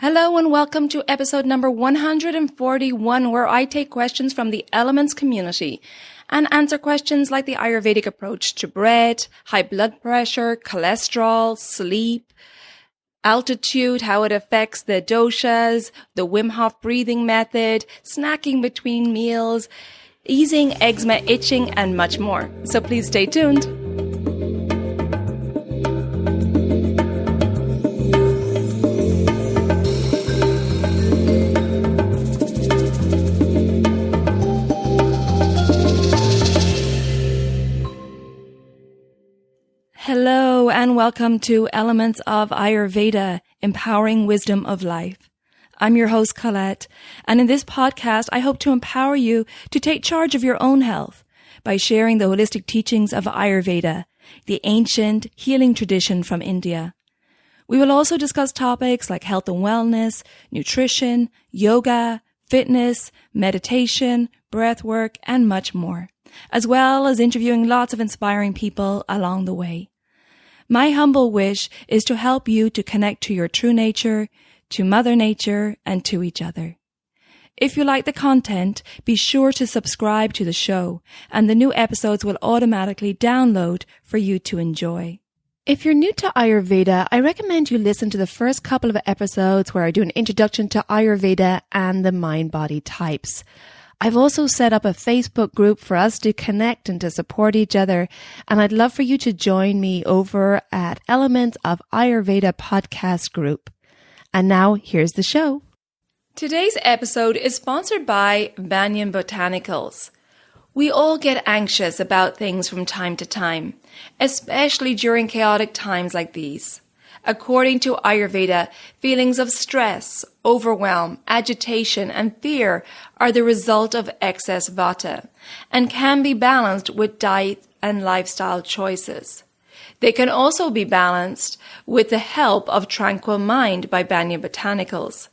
Hello and welcome to episode number 141, where I take questions from the Elements community and answer questions like the Ayurvedic approach to bread, high blood pressure, cholesterol, sleep, altitude, how it affects the doshas, the Wim Hof breathing method, snacking between meals, easing eczema, itching, and much more. So please stay tuned. Hello and welcome to Elements of Ayurveda, Empowering Wisdom of Life. I'm your host, Colette, and in this podcast, I hope to empower you to take charge of your own health by sharing the holistic teachings of Ayurveda, the ancient healing tradition from India. We will also discuss topics like health and wellness, nutrition, yoga, fitness, meditation, breath work, and much more, as well as interviewing lots of inspiring people along the way. My humble wish is to help you to connect to your true nature, to Mother Nature, and to each other. If you like the content, be sure to subscribe to the show, and the new episodes will automatically download for you to enjoy. If you're new to Ayurveda, I recommend you listen to the first couple of episodes where I do an introduction to Ayurveda and the mind-body types. I've also set up a Facebook group for us to connect and to support each other, and I'd love for you to join me over at Elements of Ayurveda podcast group. And now, here's the show. Today's episode is sponsored by Banyan Botanicals. We all get anxious about things from time to time, especially during chaotic times like these. According to Ayurveda, feelings of stress, overwhelm, agitation, and fear are the result of excess Vata and can be balanced with diet and lifestyle choices. They can also be balanced with the help of Tranquil Mind by Banyan Botanicals.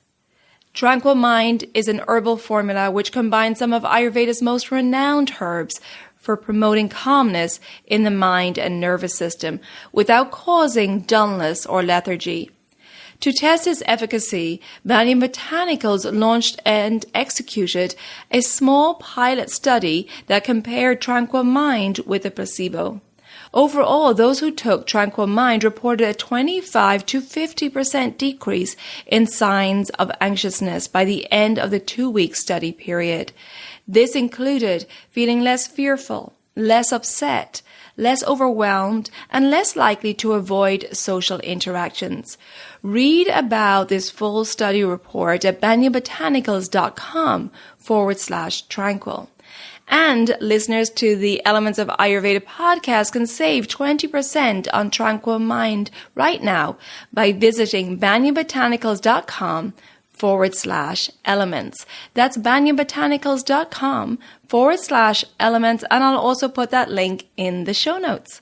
Tranquil Mind is an herbal formula which combines some of Ayurveda's most renowned herbs for promoting calmness in the mind and nervous system without causing dullness or lethargy. To test its efficacy, Banyan Botanicals launched and executed a small pilot study that compared Tranquil Mind with a placebo. Overall, those who took Tranquil Mind reported a 25 to 50% decrease in signs of anxiousness by the end of the 2-week study period. This included feeling less fearful, less upset, less overwhelmed, and less likely to avoid social interactions. Read about this full study report at banyanbotanicals.com/tranquil. And listeners to the Elements of Ayurveda podcast can save 20% on Tranquil Mind right now by visiting banyanbotanicals.com/elements. That's banyanbotanicals.com/elements, and I'll also put that link in the show notes.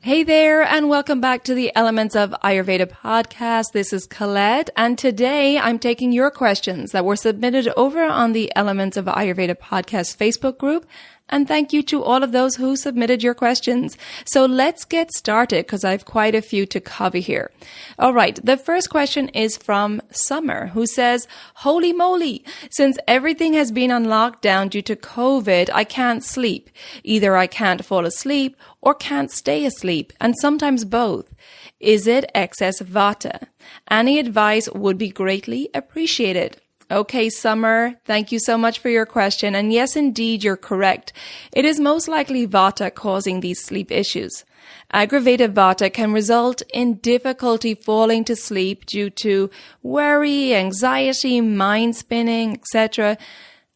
Hey there, and welcome back to the Elements of Ayurveda podcast. This is Colette, and today I'm taking your questions that were submitted over on the Elements of Ayurveda podcast Facebook group. And thank you to all of those who submitted your questions. So let's get started because I have quite a few to cover here. All right. The first question is from Summer, who says, "Holy moly, since everything has been on lockdown due to COVID, I can't sleep. Either I can't fall asleep or can't stay asleep, and sometimes both. Is it excess Vata? Any advice would be greatly appreciated." Okay, Summer, thank you so much for your question. And yes, indeed, you're correct. It is most likely Vata causing these sleep issues. Aggravated Vata can result in difficulty falling to sleep due to worry, anxiety, mind spinning, etc.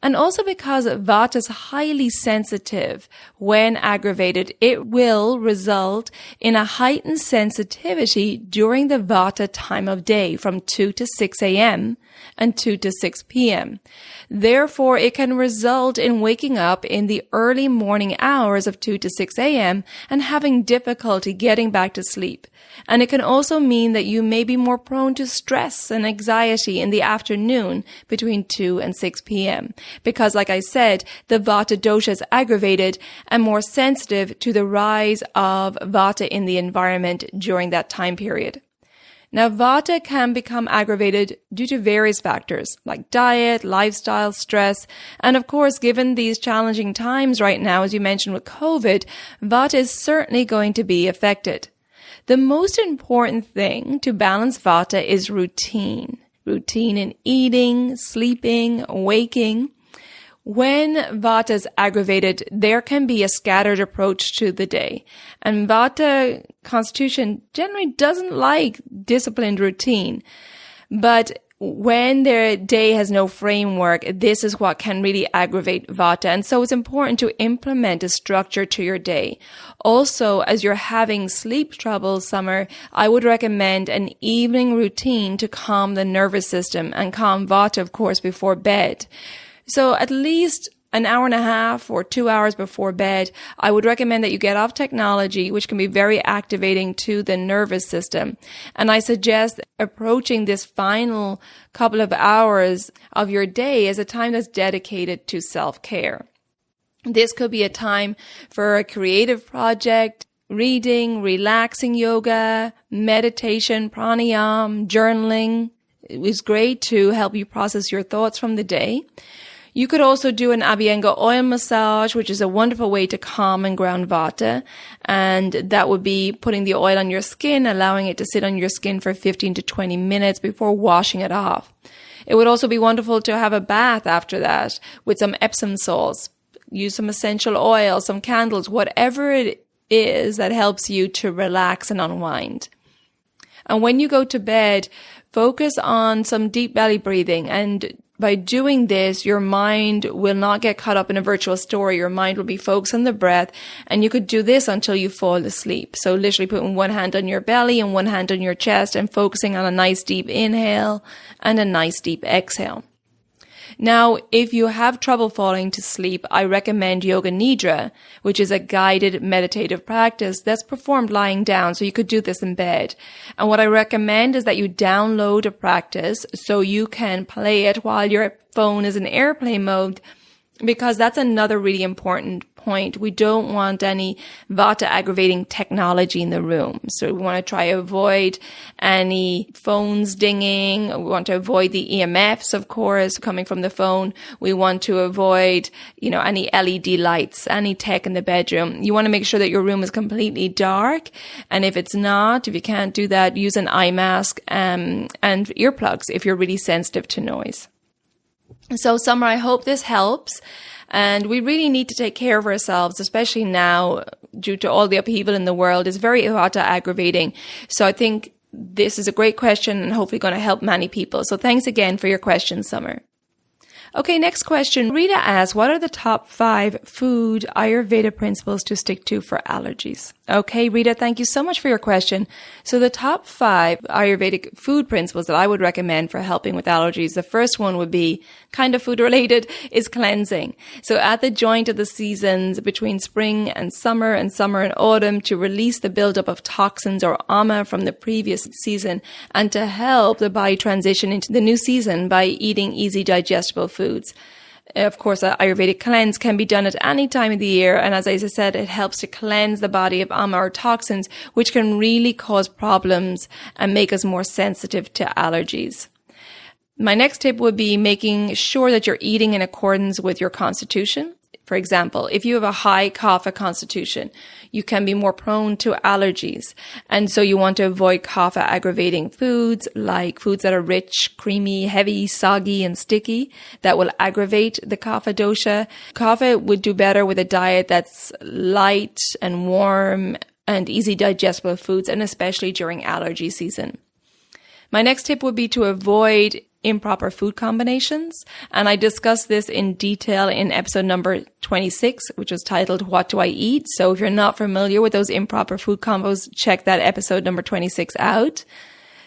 And also because Vata is highly sensitive, when aggravated, it will result in a heightened sensitivity during the Vata time of day from 2 to 6 a.m. and 2 to 6 p.m. Therefore, it can result in waking up in the early morning hours of 2 to 6 a.m. and having difficulty getting back to sleep. And it can also mean that you may be more prone to stress and anxiety in the afternoon between 2 and 6 p.m. Because, like I said, the Vata dosha is aggravated and more sensitive to the rise of Vata in the environment during that time period. Now, Vata can become aggravated due to various factors like diet, lifestyle, stress, and of course, given these challenging times right now, as you mentioned with COVID, Vata is certainly going to be affected. The most important thing to balance Vata is routine. Routine in eating, sleeping, waking. When Vata is aggravated, there can be a scattered approach to the day. And Vata constitution generally doesn't like disciplined routine. But when their day has no framework, this is what can really aggravate Vata. And so it's important to implement a structure to your day. Also, as you're having sleep trouble, Summer, I would recommend an evening routine to calm the nervous system and calm Vata, of course, before bed. So at least an hour and a half or 2 hours before bed, I would recommend that you get off technology, which can be very activating to the nervous system. And I suggest approaching this final couple of hours of your day as a time that's dedicated to self-care. This could be a time for a creative project, reading, relaxing yoga, meditation, pranayama, journaling. It was great to help you process your thoughts from the day. You could also do an Abhyanga oil massage, which is a wonderful way to calm and ground Vata. And that would be putting the oil on your skin, allowing it to sit on your skin for 15 to 20 minutes before washing it off. It would also be wonderful to have a bath after that with some Epsom salts. Use some essential oil, some candles, whatever it is that helps you to relax and unwind. And when you go to bed, focus on some deep belly breathing, and by doing this, your mind will not get caught up in a virtual story. Your mind will be focused on the breath, and you could do this until you fall asleep. So literally putting one hand on your belly and one hand on your chest and focusing on a nice deep inhale and a nice deep exhale. Now, if you have trouble falling to sleep, I recommend Yoga Nidra, which is a guided meditative practice that's performed lying down. So you could do this in bed. And what I recommend is that you download a practice so you can play it while your phone is in airplane mode, because that's another really important point. We don't want any Vata aggravating technology in the room. So we want to try to avoid any phones dinging. We want to avoid the EMFs, of course, coming from the phone. We want to avoid, any LED lights, any tech in the bedroom. You want to make sure that your room is completely dark. And if it's not, if you can't do that, use an eye mask, and earplugs if you're really sensitive to noise. So, Summer, I hope this helps. And we really need to take care of ourselves, especially now due to all the upheaval in the world. It's very Vata aggravating. So I think this is a great question and hopefully going to help many people. So thanks again for your question, Summer. Okay, next question. Rita asks, what are the top 5 food Ayurveda principles to stick to for allergies? Okay, Rita, thank you so much for your question. So the top 5 Ayurvedic food principles that I would recommend for helping with allergies, the first one would be kind of food related, is cleansing. So at the joint of the seasons between spring and summer and autumn, to release the buildup of toxins or ama from the previous season, and to help the body transition into the new season by eating easy digestible foods. Of course, an Ayurvedic cleanse can be done at any time of the year. And as I said, it helps to cleanse the body of ama or toxins, which can really cause problems and make us more sensitive to allergies. My next tip would be making sure that you're eating in accordance with your constitution. For example, if you have a high kapha constitution, you can be more prone to allergies. And so you want to avoid kapha aggravating foods, like foods that are rich, creamy, heavy, soggy, and sticky, that will aggravate the kapha dosha. Kapha would do better with a diet that's light and warm and easy digestible foods, and especially during allergy season. My next tip would be to avoid improper food combinations. And I discussed this in detail in episode number 26, which was titled, What Do I Eat? So if you're not familiar with those improper food combos, check that episode number 26 out.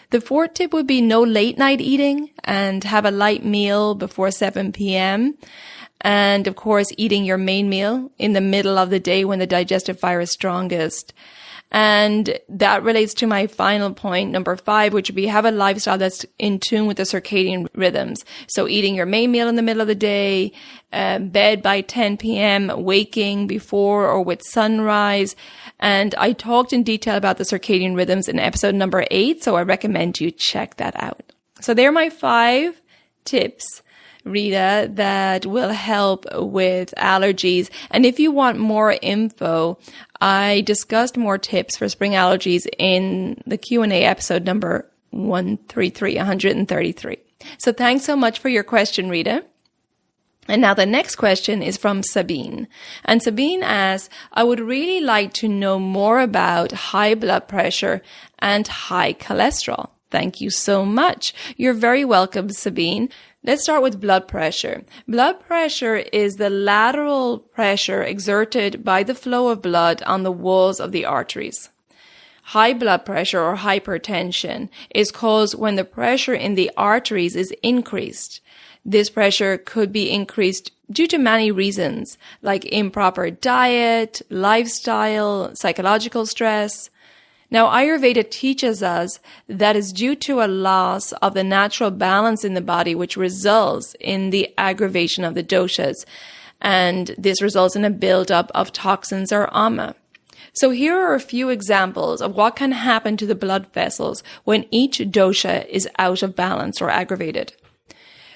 The fourth tip would be no late night eating, and have a light meal before 7 p.m. And of course, eating your main meal in the middle of the day when the digestive fire is strongest. And that relates to my final point, number 5, which would be have a lifestyle that's in tune with the circadian rhythms. So eating your main meal in the middle of the day, bed by 10 p.m., waking before or with sunrise. And I talked in detail about the circadian rhythms in episode number 8, so I recommend you check that out. So they're my 5 tips, Rita, that will help with allergies. And if you want more info, I discussed more tips for spring allergies in the Q&A episode number 133. So thanks so much for your question, Rita. And now the next question is from Sabine. And Sabine asks, I would really like to know more about high blood pressure and high cholesterol. Thank you so much. You're very welcome, Sabine. Let's start with blood pressure. Blood pressure is the lateral pressure exerted by the flow of blood on the walls of the arteries. High blood pressure or hypertension is caused when the pressure in the arteries is increased. This pressure could be increased due to many reasons, like improper diet, lifestyle, psychological stress. Now, Ayurveda teaches us that is due to a loss of the natural balance in the body, which results in the aggravation of the doshas. And this results in a buildup of toxins or ama. So here are a few examples of what can happen to the blood vessels when each dosha is out of balance or aggravated.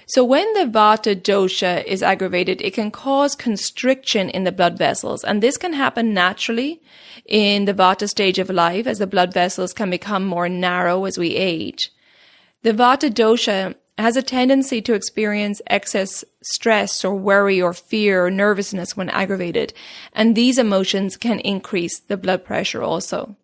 So when the Vata dosha is aggravated, it can cause constriction in the blood vessels. And this can happen naturally in the Vata stage of life as the blood vessels can become more narrow as we age. The Vata dosha has a tendency to experience excess stress or worry or fear or nervousness when aggravated. And these emotions can increase the blood pressure also.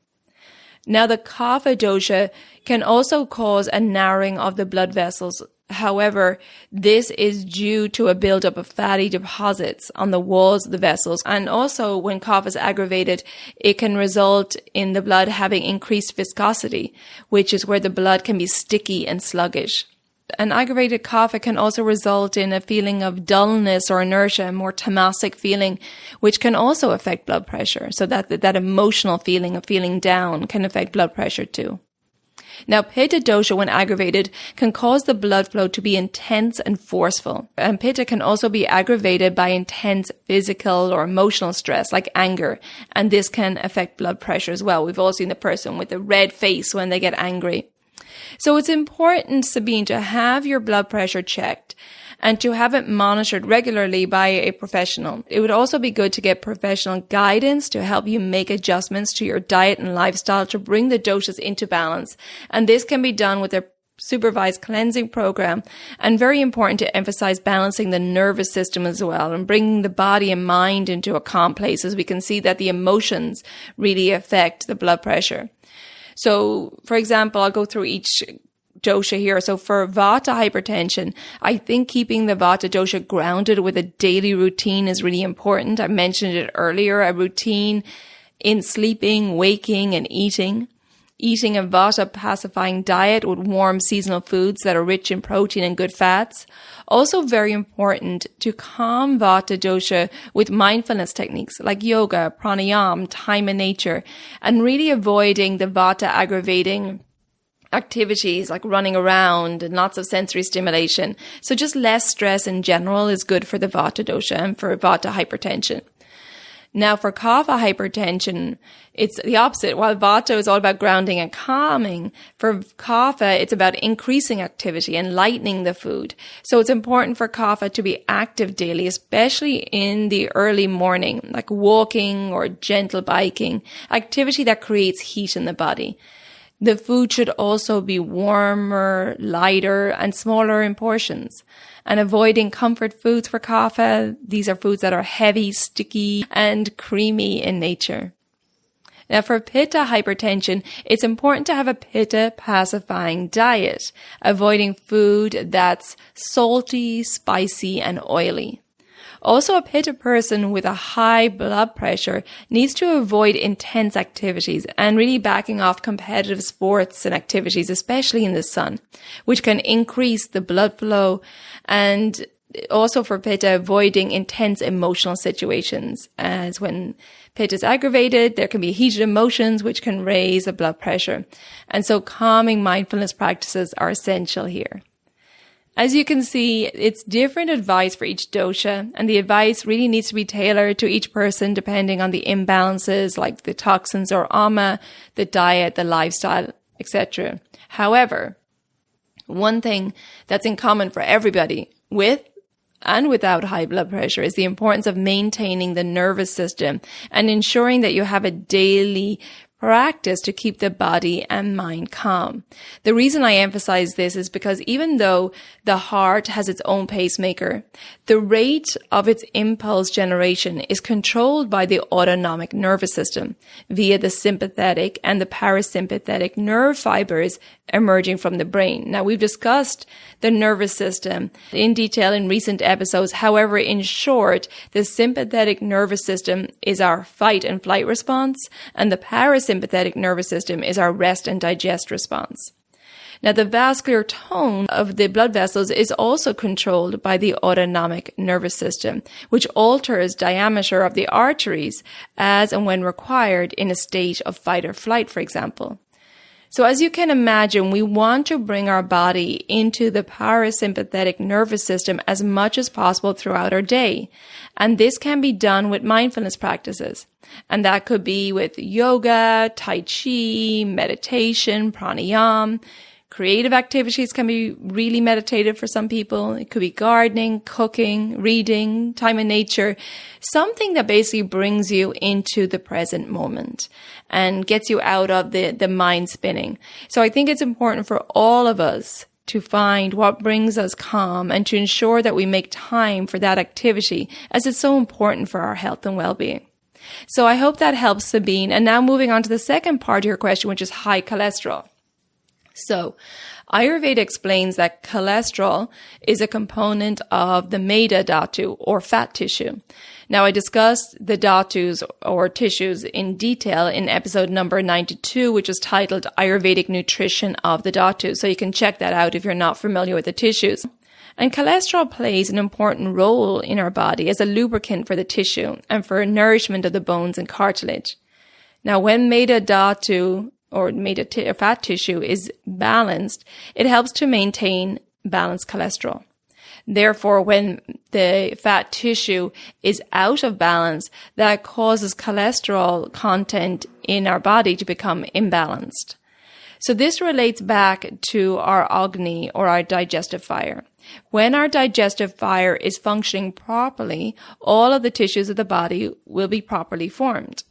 Now, the Kapha dosha can also cause a narrowing of the blood vessels. However, this is due to a buildup of fatty deposits on the walls of the vessels. And also, when Kapha is aggravated, it can result in the blood having increased viscosity, which is where the blood can be sticky and sluggish. An aggravated Kapha can also result in a feeling of dullness or inertia, a more tamasic feeling, which can also affect blood pressure. So that emotional feeling of feeling down can affect blood pressure too. Now, Pitta dosha, when aggravated, can cause the blood flow to be intense and forceful. And Pitta can also be aggravated by intense physical or emotional stress, like anger. And this can affect blood pressure as well. We've all seen the person with a red face when they get angry. So it's important, Sabine, to have your blood pressure checked and to have it monitored regularly by a professional. It would also be good to get professional guidance to help you make adjustments to your diet and lifestyle to bring the doshas into balance. And this can be done with a supervised cleansing program. And very important to emphasize balancing the nervous system as well and bringing the body and mind into a calm place, as we can see that the emotions really affect the blood pressure. So, for example, I'll go through each dosha here. So for Vata hypertension, I think keeping the Vata dosha grounded with a daily routine is really important. I mentioned it earlier, a routine in sleeping, waking, and eating. Eating a Vata pacifying diet with warm seasonal foods that are rich in protein and good fats. Also very important to calm Vata dosha with mindfulness techniques like yoga, pranayama, time in nature, and really avoiding the Vata aggravating activities like running around and lots of sensory stimulation. So just less stress in general is good for the Vata dosha and for Vata hypertension. Now for Kapha hypertension, it's the opposite. While Vata is all about grounding and calming, for Kapha, it's about increasing activity and lightening the food. So it's important for Kapha to be active daily, especially in the early morning, like walking or gentle biking, activity that creates heat in the body. The food should also be warmer, lighter, and smaller in portions. And avoiding comfort foods for Kapha, these are foods that are heavy, sticky, and creamy in nature. Now for Pitta hypertension, it's important to have a Pitta pacifying diet, avoiding food that's salty, spicy, and oily. Also, a Pitta person with a high blood pressure needs to avoid intense activities and really backing off competitive sports and activities, especially in the sun, which can increase the blood flow and also for Pitta, avoiding intense emotional situations, as when Pitta is aggravated, there can be heated emotions which can raise the blood pressure. And so calming mindfulness practices are essential here. As you can see, it's different advice for each dosha, and the advice really needs to be tailored to each person depending on the imbalances like the toxins or ama, the diet, the lifestyle, etc. However, one thing that's in common for everybody with and without high blood pressure is the importance of maintaining the nervous system and ensuring that you have a daily practice to keep the body and mind calm. The reason I emphasize this is because even though the heart has its own pacemaker, the rate of its impulse generation is controlled by the autonomic nervous system via the sympathetic and the parasympathetic nerve fibers emerging from the brain. Now, we've discussed the nervous system in detail in recent episodes. However, in short, the sympathetic nervous system is our fight and flight response, and the parasympathetic nervous system is our rest and digest response. Now, the vascular tone of the blood vessels is also controlled by the autonomic nervous system, which alters diameter of the arteries as and when required in a state of fight or flight, for example. So as you can imagine, we want to bring our body into the parasympathetic nervous system as much as possible throughout our day. And this can be done with mindfulness practices. And that could be with yoga, tai chi, meditation, pranayama. Creative activities can be really meditative for some people. It could be gardening, cooking, reading, time in nature, something that basically brings you into the present moment and gets you out of the mind spinning. So I think it's important for all of us to find what brings us calm and to ensure that we make time for that activity, as it's so important for our health and well-being. So I hope that helps, Sabine. And now moving on to the second part of your question, which is high cholesterol. So, Ayurveda explains that cholesterol is a component of the Meda dhatu, or fat tissue. Now, I discussed the dhatus, or tissues, in detail in episode number 92, which is titled Ayurvedic Nutrition of the Dhatus. So you can check that out if you're not familiar with the tissues. And cholesterol plays an important role in our body as a lubricant for the tissue and for nourishment of the bones and cartilage. Now, when Meda dhatu, or fat tissue, is balanced, it helps to maintain balanced cholesterol. Therefore, when the fat tissue is out of balance, that causes cholesterol content in our body to become imbalanced. So this relates back to our Agni, or our digestive fire. When our digestive fire is functioning properly, all of the tissues of the body will be properly formed.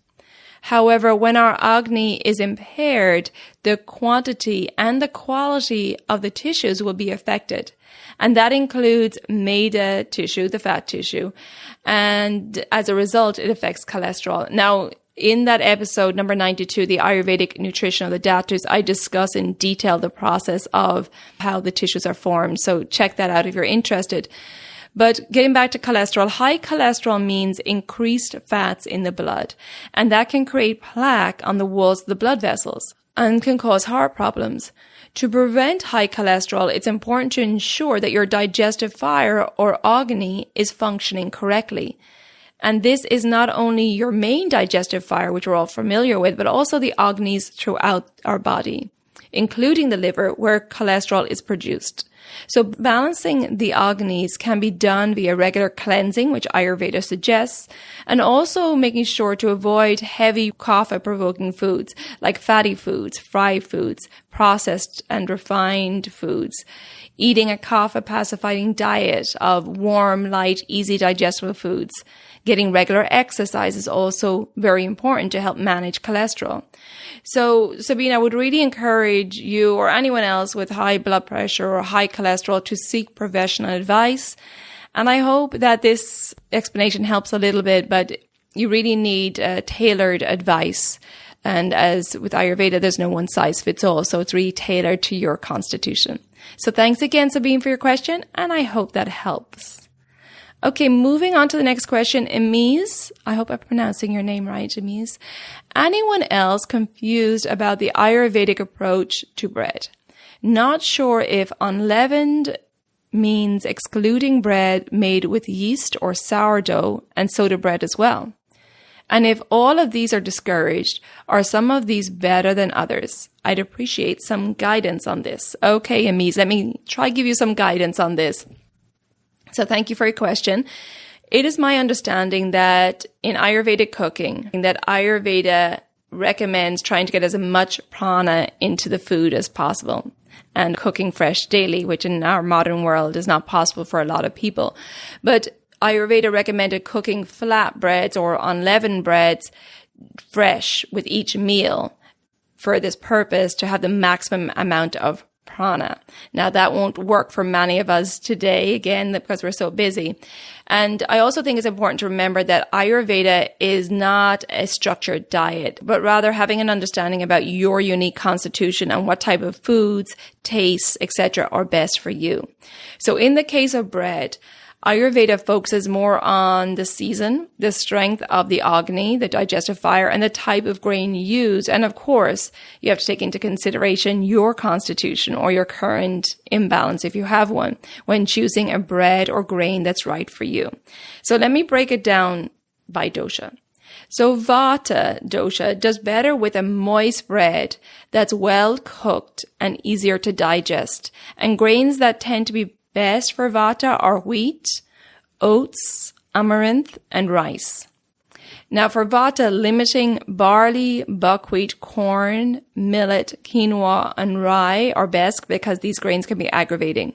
However, when our Agni is impaired, the quantity and the quality of the tissues will be affected. And that includes Meda tissue, the fat tissue. And as a result, it affects cholesterol. Now, in that episode, number 92, the Ayurvedic Nutrition of the Dhatus, I discuss in detail the process of how the tissues are formed. So check that out if you're interested. But getting back to cholesterol, high cholesterol means increased fats in the blood, and that can create plaque on the walls of the blood vessels and can cause heart problems. To prevent high cholesterol, it's important to ensure that your digestive fire, or Agni, is functioning correctly. And this is not only your main digestive fire, which we're all familiar with, but also the Agnis throughout our body, including the liver, where cholesterol is produced. So balancing the Agnis can be done via regular cleansing, which Ayurveda suggests, and also making sure to avoid heavy kapha-provoking foods like fatty foods, fried foods, processed and refined foods. Eating a kapha-pacifying diet of warm, light, easy digestible foods. Getting regular exercise is also very important to help manage cholesterol. So, Sabine, I would really encourage you or anyone else with high blood pressure or high cholesterol to seek professional advice. And I hope that this explanation helps a little bit, but you really need tailored advice. And as with Ayurveda, there's no one size fits all. So it's really tailored to your constitution. So thanks again, Sabine, for your question. And I hope that helps. Okay, moving on to the next question. Emise, I hope I'm pronouncing your name right, Emise. Anyone else confused about the Ayurvedic approach to bread? Not sure if unleavened means excluding bread made with yeast or sourdough and soda bread as well. And if all of these are discouraged, are some of these better than others? I'd appreciate some guidance on this. Okay, Amise, let me try to give you some guidance on this. So thank you for your question. It is my understanding that in Ayurvedic cooking, that Ayurveda recommends trying to get as much prana into the food as possible and cooking fresh daily, which in our modern world is not possible for a lot of people. But Ayurveda recommended cooking flatbreads or unleavened breads fresh with each meal for this purpose to have the maximum amount of prana. Now that won't work for many of us today, again, because we're so busy. And I also think it's important to remember that Ayurveda is not a structured diet, but rather having an understanding about your unique constitution and what type of foods, tastes, etc. are best for you. So in the case of bread, Ayurveda focuses more on the season, the strength of the Agni, the digestive fire, and the type of grain used. And of course, you have to take into consideration your constitution or your current imbalance, if you have one, when choosing a bread or grain that's right for you. So let me break it down by dosha. So Vata dosha does better with a moist bread that's well cooked and easier to digest. And grains that tend to be best for Vata are wheat, oats, amaranth, and rice. Now for Vata, limiting barley, buckwheat, corn, millet, quinoa, and rye are best because these grains can be aggravating.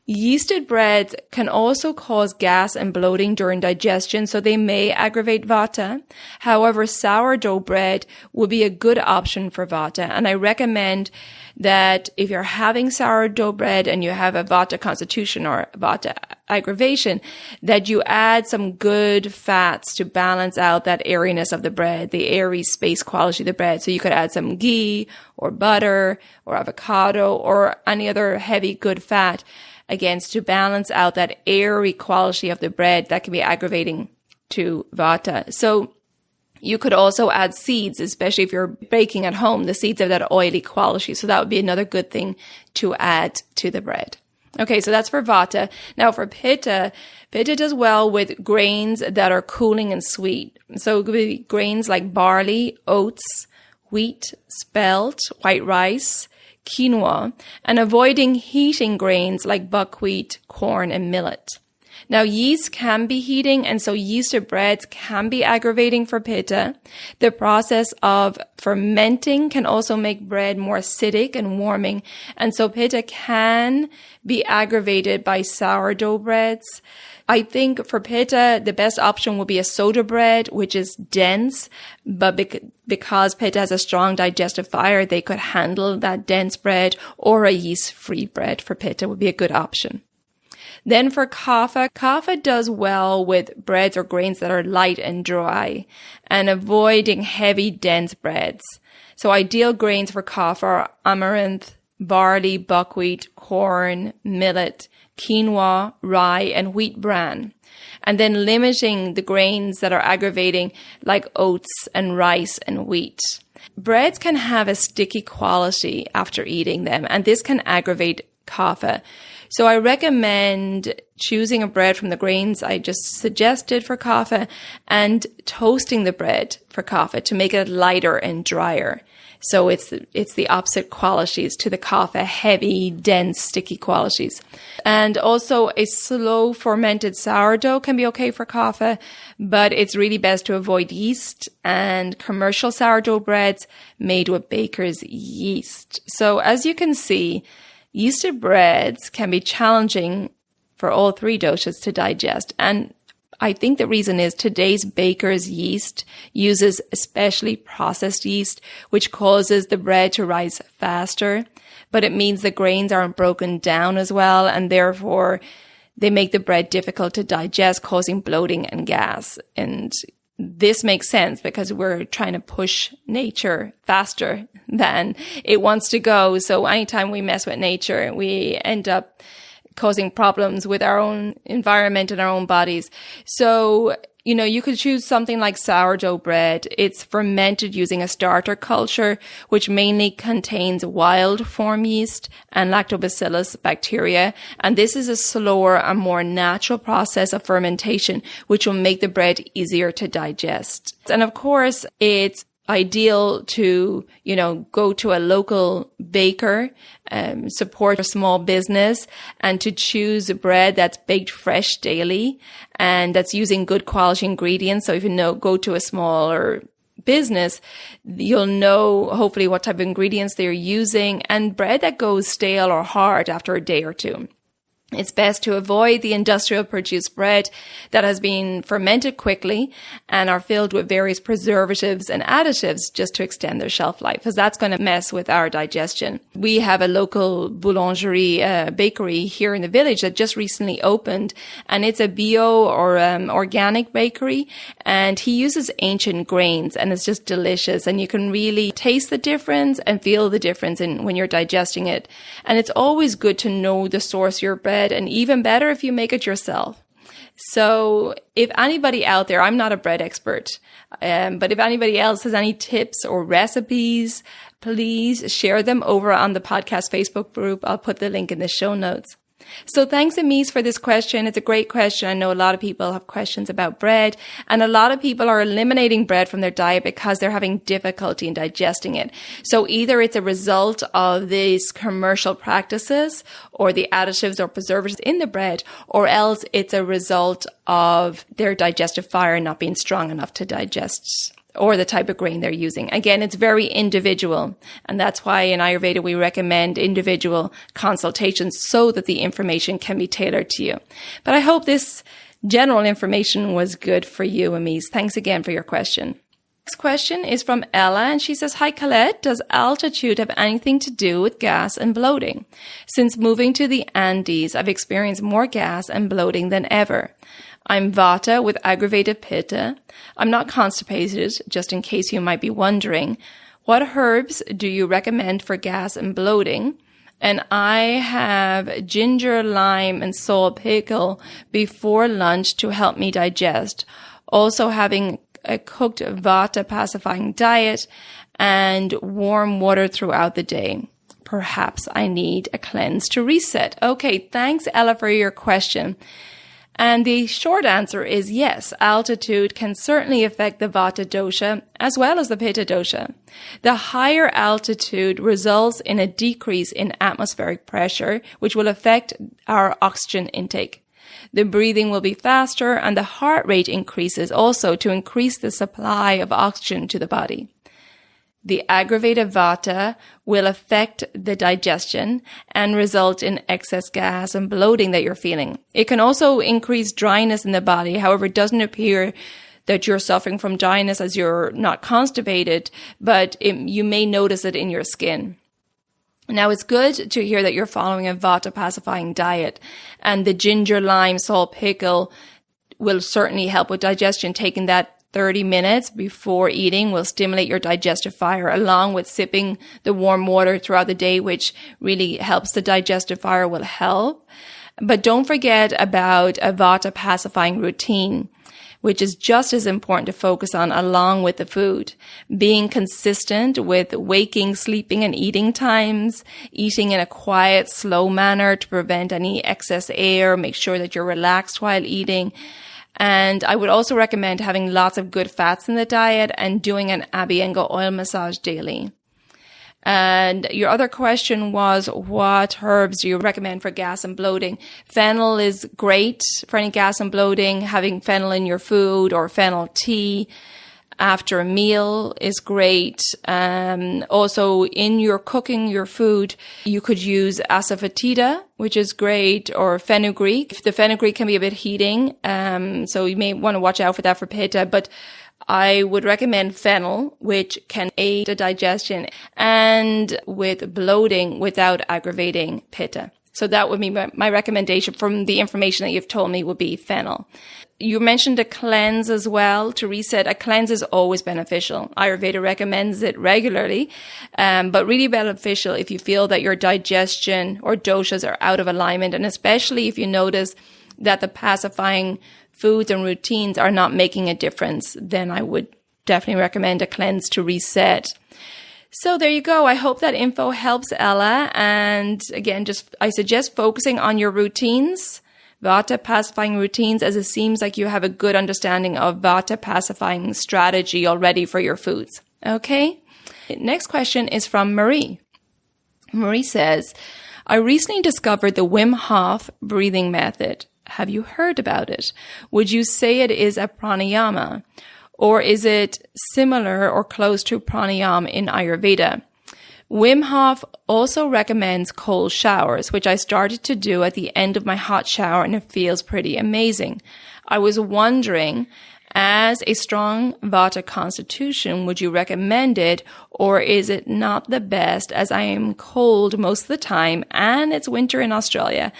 Yeasted breads can also cause gas and bloating during digestion, so they may aggravate Vata. However, sourdough bread would be a good option for Vata, and I recommend that if you're having sourdough bread and you have a Vata constitution or Vata aggravation, that you add some good fats to balance out that airiness of the bread, the airy space quality of the bread. So you could add some ghee or butter or avocado or any other heavy good fat, again, to balance out that airy quality of the bread that can be aggravating to Vata. So you could also add seeds, especially if you're baking at home. The seeds have that oily quality. So that would be another good thing to add to the bread. Okay, so that's for Vata. Now for Pitta, Pitta does well with grains that are cooling and sweet. So it could be grains like barley, oats, wheat, spelt, white rice, quinoa, and avoiding heating grains like buckwheat, corn, and millet. Now, yeast can be heating, and so yeasted breads can be aggravating for Pitta. The process of fermenting can also make bread more acidic and warming, and so Pitta can be aggravated by sourdough breads. I think for Pitta, the best option would be a soda bread, which is dense, but because Pitta has a strong digestive fire, they could handle that dense bread, or a yeast-free bread for Pitta would be a good option. Then for Kapha, Kapha does well with breads or grains that are light and dry and avoiding heavy, dense breads. So ideal grains for Kapha are amaranth, barley, buckwheat, corn, millet, quinoa, rye, and wheat bran. And then limiting the grains that are aggravating like oats and rice and wheat. Breads can have a sticky quality after eating them, and this can aggravate Kapha. So I recommend choosing a bread from the grains I just suggested for Kapha and toasting the bread for Kapha to make it lighter and drier. So it's the opposite qualities to the Kapha, heavy, dense, sticky qualities. And also a slow fermented sourdough can be okay for Kapha, but it's really best to avoid yeast and commercial sourdough breads made with baker's yeast. So as you can see, yeasted breads can be challenging for all three doshas to digest. And I think the reason is today's baker's yeast uses especially processed yeast, which causes the bread to rise faster, but it means the grains aren't broken down as well, and therefore they make the bread difficult to digest, causing bloating and gas. And this makes sense because we're trying to push nature faster than it wants to go. So anytime we mess with nature, we end up causing problems with our own environment and our own bodies. So, You could choose something like sourdough bread. It's fermented using a starter culture, which mainly contains wild form yeast and lactobacillus bacteria. And this is a slower and more natural process of fermentation, which will make the bread easier to digest. And of course, it's ideal to, go to a local baker, support a small business, and to choose a bread that's baked fresh daily and that's using good quality ingredients. So if go to a smaller business, you'll know hopefully what type of ingredients they're using, and bread that goes stale or hard after a day or two. It's best to avoid the industrial produced bread that has been fermented quickly and are filled with various preservatives and additives just to extend their shelf life, because that's going to mess with our digestion. We have a local boulangerie, bakery here in the village that just recently opened, and it's a bio or organic bakery, and he uses ancient grains, and it's just delicious, and you can really taste the difference and feel the difference when you're digesting it. And it's always good to know the source of your bread, and even better if you make it yourself. So if anybody out there, I'm not a bread expert, but if anybody else has any tips or recipes, please share them over on the podcast Facebook group. I'll put the link in the show notes. So thanks, Amis, for this question. It's a great question. I know a lot of people have questions about bread, and a lot of people are eliminating bread from their diet because they're having difficulty in digesting it. So either it's a result of these commercial practices or the additives or preservatives in the bread, or else it's a result of their digestive fire not being strong enough to digest, or the type of grain they're using. Again, it's very individual. And that's why in Ayurveda, we recommend individual consultations so that the information can be tailored to you. But I hope this general information was good for you, Amis. Thanks again for your question. Next question is from Ella, and she says, "Hi, Colette. Does altitude have anything to do with gas and bloating? Since moving to the Andes, I've experienced more gas and bloating than ever. I'm Vata with aggravated Pitta. I'm not constipated, just in case you might be wondering. What herbs do you recommend for gas and bloating? And I have ginger, lime, and salt pickle before lunch to help me digest. Also having a cooked Vata pacifying diet and warm water throughout the day. Perhaps I need a cleanse to reset." Okay, thanks, Ella, for your question. And the short answer is yes, altitude can certainly affect the Vata dosha as well as the Pitta dosha. The higher altitude results in a decrease in atmospheric pressure, which will affect our oxygen intake. The breathing will be faster, and the heart rate increases also to increase the supply of oxygen to the body. The aggravated Vata will affect the digestion and result in excess gas and bloating that you're feeling. It can also increase dryness in the body. However, it doesn't appear that you're suffering from dryness as you're not constipated, but you may notice it in your skin. Now, it's good to hear that you're following a Vata pacifying diet, and the ginger, lime, salt, pickle will certainly help with digestion. Taking that 30 minutes before eating will stimulate your digestive fire, along with sipping the warm water throughout the day, which really helps the digestive fire, will help. But don't forget about a Vata pacifying routine, which is just as important to focus on along with the food. Being consistent with waking, sleeping, and eating times, eating in a quiet, slow manner to prevent any excess air, make sure that you're relaxed while eating. And I would also recommend having lots of good fats in the diet and doing an Abhyanga oil massage daily. And your other question was, what herbs do you recommend for gas and bloating? Fennel is great for any gas and bloating. Having fennel in your food or fennel tea after a meal is great. Also, in your cooking your food, you could use asafoetida, which is great, or fenugreek. The fenugreek can be a bit heating, so you may want to watch out for that for Pitta, but I would recommend fennel, which can aid the digestion and with bloating without aggravating Pitta. So that would be my recommendation from the information that you've told me would be fennel. You mentioned a cleanse as well to reset. A cleanse is always beneficial. Ayurveda recommends it regularly, but really beneficial if you feel that your digestion or doshas are out of alignment, and especially if you notice that the pacifying foods and routines are not making a difference, then I would definitely recommend a cleanse to reset. So there you go. I hope that info helps, Ella. And again, I suggest focusing on your routines, Vata pacifying routines, as it seems like you have a good understanding of Vata pacifying strategy already for your foods. Okay. Next question is from Marie. Marie says, I recently discovered the Wim Hof breathing method. Have you heard about it? Would you say it is a pranayama? Or is it similar or close to pranayama in Ayurveda? Wim Hof also recommends cold showers, which I started to do at the end of my hot shower, and it feels pretty amazing. I was wondering, as a strong Vata constitution, would you recommend it, or is it not the best as I am cold most of the time and it's winter in Australia?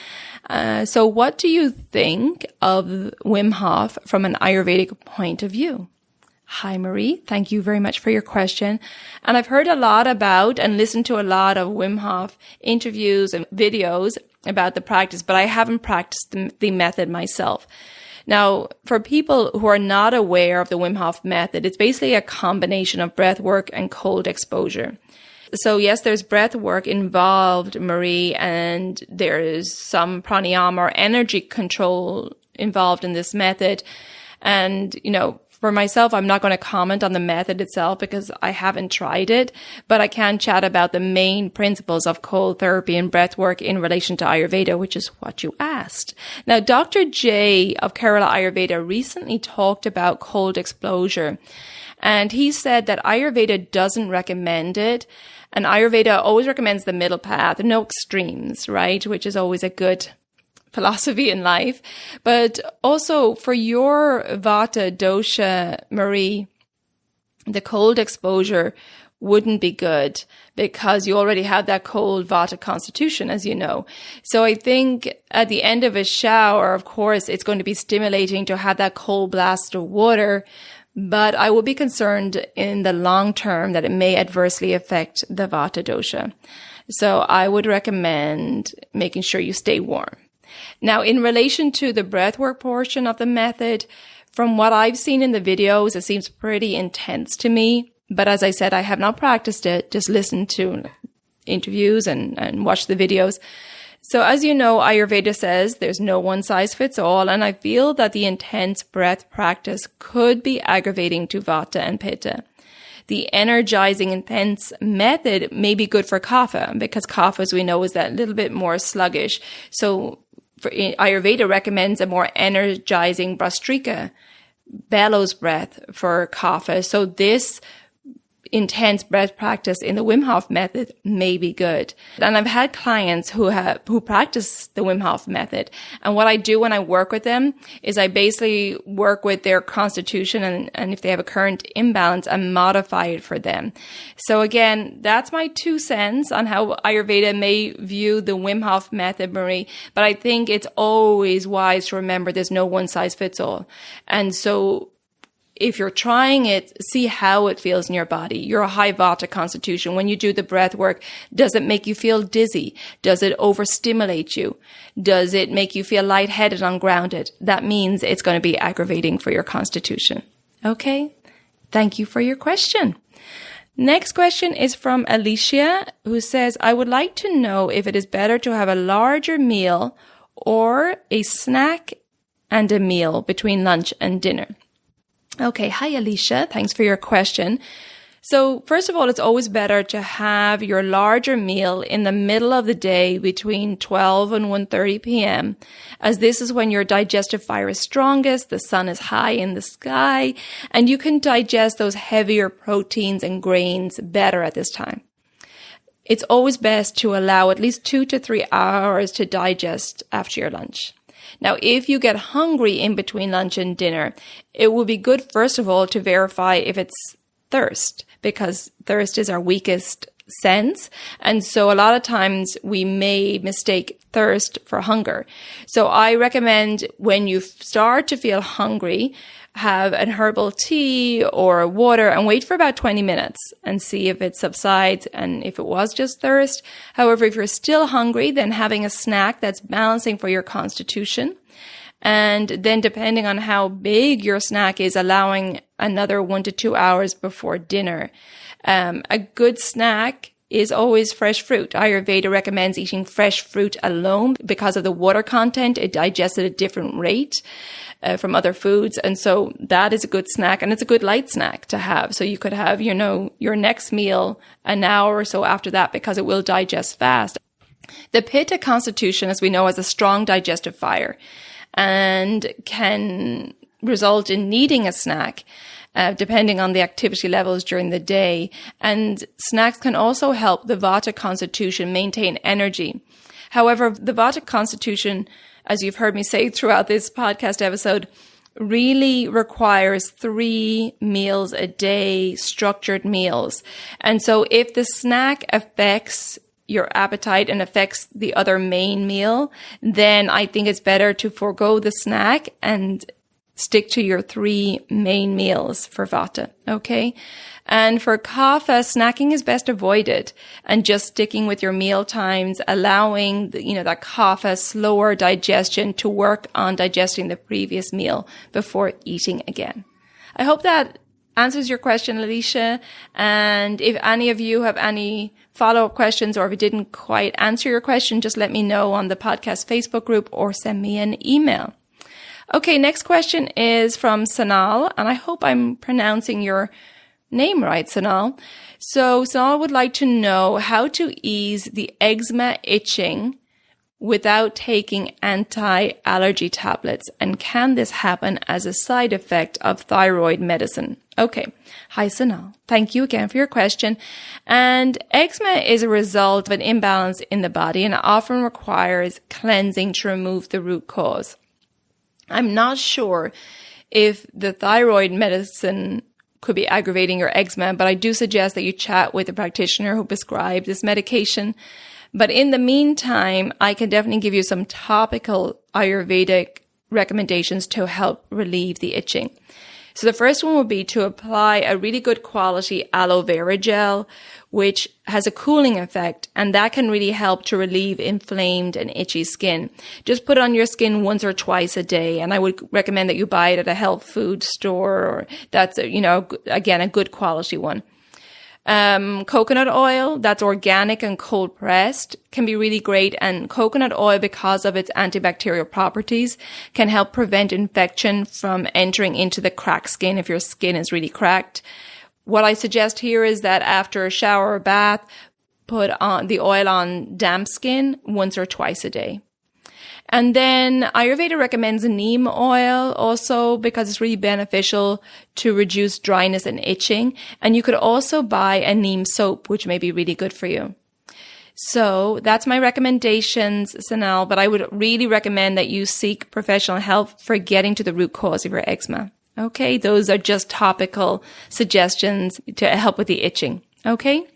So what do you think of Wim Hof from an Ayurvedic point of view? Hi, Marie. Thank you very much for your question. And I've heard a lot about and listened to a lot of Wim Hof interviews and videos about the practice, but I haven't practiced the method myself. Now, for people who are not aware of the Wim Hof method, it's basically a combination of breath work and cold exposure. So yes, there's breath work involved, Marie, and there is some pranayama or energy control involved in this method. And, for myself, I'm not going to comment on the method itself because I haven't tried it, but I can chat about the main principles of cold therapy and breath work in relation to Ayurveda, which is what you asked. Now, Dr. J of Kerala Ayurveda recently talked about cold exposure, and he said that Ayurveda doesn't recommend it, and Ayurveda always recommends the middle path, no extremes, right? Which is always a good philosophy in life. But also for your Vata dosha, Marie, the cold exposure wouldn't be good because you already have that cold Vata constitution, as you know. So I think at the end of a shower, of course, it's going to be stimulating to have that cold blast of water, but I will be concerned in the long term that it may adversely affect the Vata dosha. So I would recommend making sure you stay warm. Now, in relation to the breathwork portion of the method, from what I've seen in the videos, it seems pretty intense to me. But as I said, I have not practiced it, just listened to interviews and watched the videos. So as you know, Ayurveda says there's no one size fits all. And I feel that the intense breath practice could be aggravating to Vata and Pitta. The energizing, intense method may be good for Kapha because Kapha, as we know, is that little bit more sluggish. So Ayurveda recommends a more energizing Brastrika, bellows breath for Kapha. So this intense breath practice in the Wim Hof method may be good. And I've had clients who practice the Wim Hof method. And what I do when I work with them is I basically work with their constitution and if they have a current imbalance, I modify it for them. So again, that's my 2 cents on how Ayurveda may view the Wim Hof method, Marie. But I think it's always wise to remember there's no one size fits all. And so if you're trying it, see how it feels in your body. You're a high Vata constitution. When you do the breath work, does it make you feel dizzy? Does it overstimulate you? Does it make you feel lightheaded, ungrounded? That means it's going to be aggravating for your constitution. Okay? Thank you for your question. Next question is from Alicia, who says, I would like to know if it is better to have a larger meal or a snack and a meal between lunch and dinner. Okay. Hi, Alicia. Thanks for your question. So first of all, it's always better to have your larger meal in the middle of the day between 12 and 1:30 p.m., as this is when your digestive fire is strongest, the sun is high in the sky, and you can digest those heavier proteins and grains better at this time. It's always best to allow at least 2 to 3 hours to digest after your lunch. Now, if you get hungry in between lunch and dinner, it will be good, first of all, to verify if it's thirst, because thirst is our weakest sense. And so a lot of times we may mistake thirst for hunger. So I recommend when you start to feel hungry, have an herbal tea or water and wait for about 20 minutes and see if it subsides and if it was just thirst. However, if you're still hungry, then having a snack that's balancing for your constitution. And then depending on how big your snack is, allowing another 1 to 2 hours before dinner. A good snack is always fresh fruit. Ayurveda recommends eating fresh fruit alone because of the water content. It digests at a different rate from other foods. And so that is a good snack, and it's a good light snack to have. So you could have, your next meal an hour or so after that, because it will digest fast. The Pitta constitution, as we know, has a strong digestive fire and can result in needing a snack, depending on the activity levels during the day. And snacks can also help the Vata constitution maintain energy. However, the Vata constitution, as you've heard me say throughout this podcast episode, really requires 3 meals a day, structured meals. And so if the snack affects your appetite and affects the other main meal, then I think it's better to forego the snack and stick to your 3 main meals for Vata, okay? And for Kapha, snacking is best avoided, and just sticking with your meal times, allowing that Kapha slower digestion to work on digesting the previous meal before eating again. I hope that answers your question, Alicia. And if any of you have any follow-up questions, or if it didn't quite answer your question, just let me know on the podcast Facebook group or send me an email. Okay, next question is from Sanal, and I hope I'm pronouncing your name right, Sanal. So Sanal would like to know how to ease the eczema itching without taking anti-allergy tablets, and can this happen as a side effect of thyroid medicine? Okay. Hi, Sanal. Thank you again for your question. And eczema is a result of an imbalance in the body, and often requires cleansing to remove the root cause. I'm not sure if the thyroid medicine could be aggravating your eczema, but I do suggest that you chat with a practitioner who prescribed this medication. But in the meantime, I can definitely give you some topical Ayurvedic recommendations to help relieve the itching. So the first one would be to apply a really good quality aloe vera gel, which has a cooling effect, and that can really help to relieve inflamed and itchy skin. Just put it on your skin once or twice a day, and I would recommend that you buy it at a health food store, or that's, again, a good quality one. Coconut oil that's organic and cold pressed can be really great. And coconut oil, because of its antibacterial properties, can help prevent infection from entering into the cracked skin if your skin is really cracked. What I suggest here is that after a shower or bath, put on the oil on damp skin once or twice a day. And then Ayurveda recommends neem oil also, because it's really beneficial to reduce dryness and itching. And you could also buy a neem soap, which may be really good for you. So that's my recommendations, Sanal, but I would really recommend that you seek professional help for getting to the root cause of your eczema. Okay, those are just topical suggestions to help with the itching. Okay?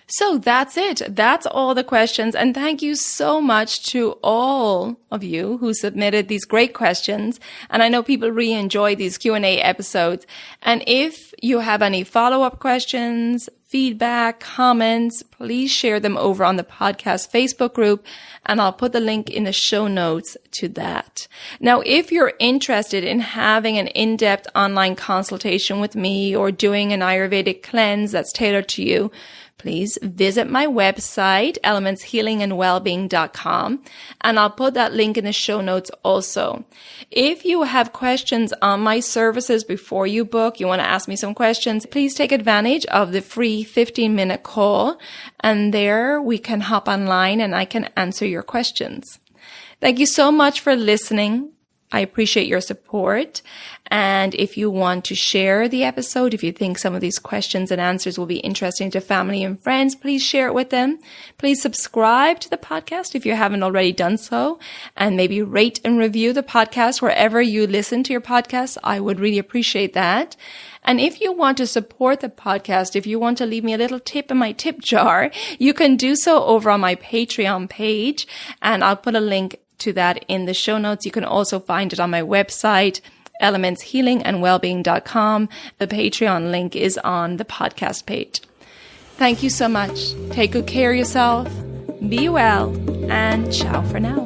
So that's it. That's all the questions. And thank you so much to all of you who submitted these great questions. And I know people really enjoy these Q&A episodes. And if you have any follow-up questions, feedback, comments, please share them over on the podcast Facebook group, and I'll put the link in the show notes to that. Now, if you're interested in having an in-depth online consultation with me or doing an Ayurvedic cleanse that's tailored to you, please visit my website, elementshealingandwellbeing.com, and I'll put that link in the show notes also. If you have questions on my services before you book, you want to ask me some questions, please take advantage of the free 15-minute call, and there we can hop online and I can answer your questions. Thank you so much for listening. I appreciate your support. And if you want to share the episode, if you think some of these questions and answers will be interesting to family and friends, please share it with them. Please subscribe to the podcast if you haven't already done so, and maybe rate and review the podcast wherever you listen to your podcast. I would really appreciate that. And if you want to support the podcast, if you want to leave me a little tip in my tip jar, you can do so over on my Patreon page, and I'll put a link to that in the show notes. You can also find it on my website, elementshealingandwellbeing.com. The Patreon link is on the podcast page. Thank you so much. Take good care of yourself. Be well, and ciao for now.